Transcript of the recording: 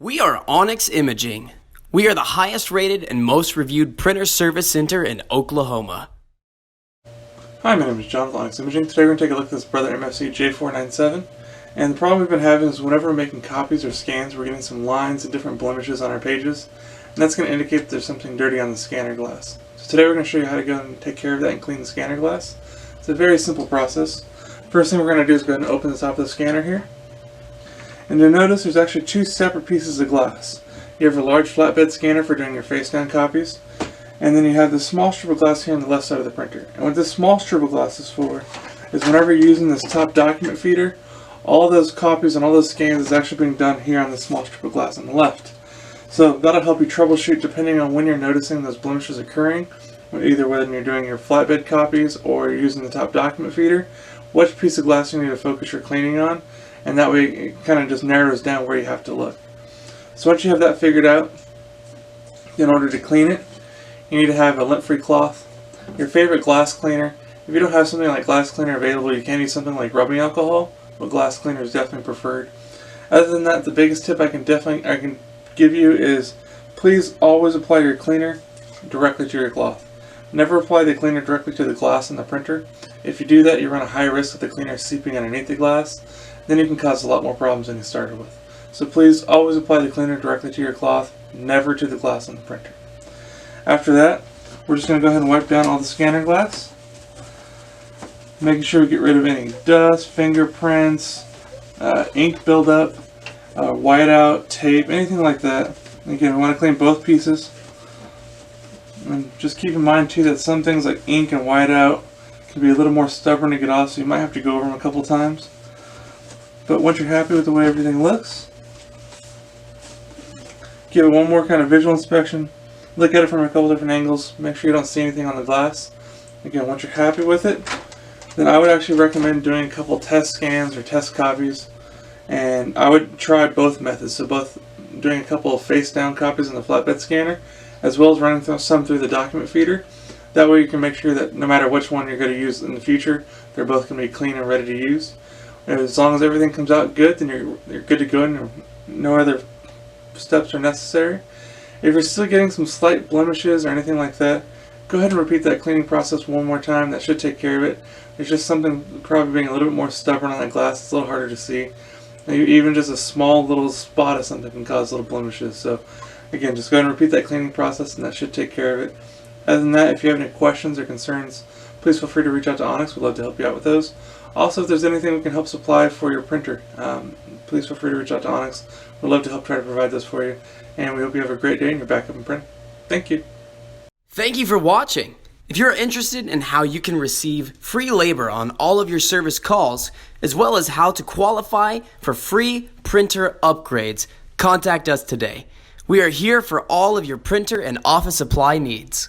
We are Onyx Imaging. We are the highest rated and most reviewed printer service center in Oklahoma. Hi, my name is John with Onyx Imaging. Today we're going to take a look at this Brother MFC J497. And the problem we've been having is whenever we're making copies or scans, we're getting some lines and different blemishes on our pages. And that's going to indicate that there's something dirty on the scanner glass. So today we're going to show you how to go and take care of that and clean the scanner glass. It's a very simple process. First thing we're going to do is go ahead and open the top of the scanner here. And you'll notice there's actually two separate pieces of glass. You have a large flatbed scanner for doing your face down copies, and then you have this small strip of glass here on the left side of the printer. And what this small strip of glass is for is whenever you're using this top document feeder, all those copies and all those scans is actually being done here on this small strip of glass on the left. So that'll help you troubleshoot depending on when you're noticing those blemishes occurring, either when you're doing your flatbed copies or you're using the top document feeder, which piece of glass you need to focus your cleaning on. And that way it kind of just narrows down where you have to look. So once you have that figured out, in order to clean it, you need to have a lint-free cloth, your favorite glass cleaner. If you don't have something like glass cleaner available, you can use something like rubbing alcohol, but glass cleaner is definitely preferred. Other than that, the biggest tip I can give you is please always apply your cleaner directly to your cloth. Never apply the cleaner directly to the glass in the printer. If you do that, you run a high risk of the cleaner seeping underneath the glass. Then you can cause a lot more problems than you started with. So please always apply the cleaner directly to your cloth, never to the glass on the printer. After that, we're just going to go ahead and wipe down all the scanner glass, making sure we get rid of any dust, fingerprints, ink buildup, whiteout, tape, anything like that. Again, we want to clean both pieces. And just keep in mind too that some things like ink and whiteout can be a little more stubborn to get off, so you might have to go over them a couple times. But once you're happy with the way everything looks, give it one more kind of visual inspection. Look at it from a couple different angles. Make sure you don't see anything on the glass. Again, once you're happy with it, then I would actually recommend doing a couple test scans or test copies. And I would try both methods. So both doing a couple of face down copies in the flatbed scanner, as well as running some through the document feeder. That way you can make sure that no matter which one you're going to use in the future, they're both going to be clean and ready to use. As long as everything comes out good, then you're good to go and no other steps are necessary. If you're still getting some slight blemishes or anything like that, go ahead and repeat that cleaning process one more time. That should take care of it. There's just something probably being a little bit more stubborn on that glass. It's a little harder to see. Even just a small little spot of something can cause little blemishes. So again, just go ahead and repeat that cleaning process and that should take care of it. Other than that, if you have any questions or concerns, please feel free to reach out to Onyx. We'd love to help you out with those. Also, if there's anything we can help supply for your printer, please feel free to reach out to Onyx. We'd love to help try to provide this for you. And we hope you have a great day and you're back up and printing. Thank you. Thank you for watching. If you're interested in how you can receive free labor on all of your service calls, as well as how to qualify for free printer upgrades, contact us today. We are here for all of your printer and office supply needs.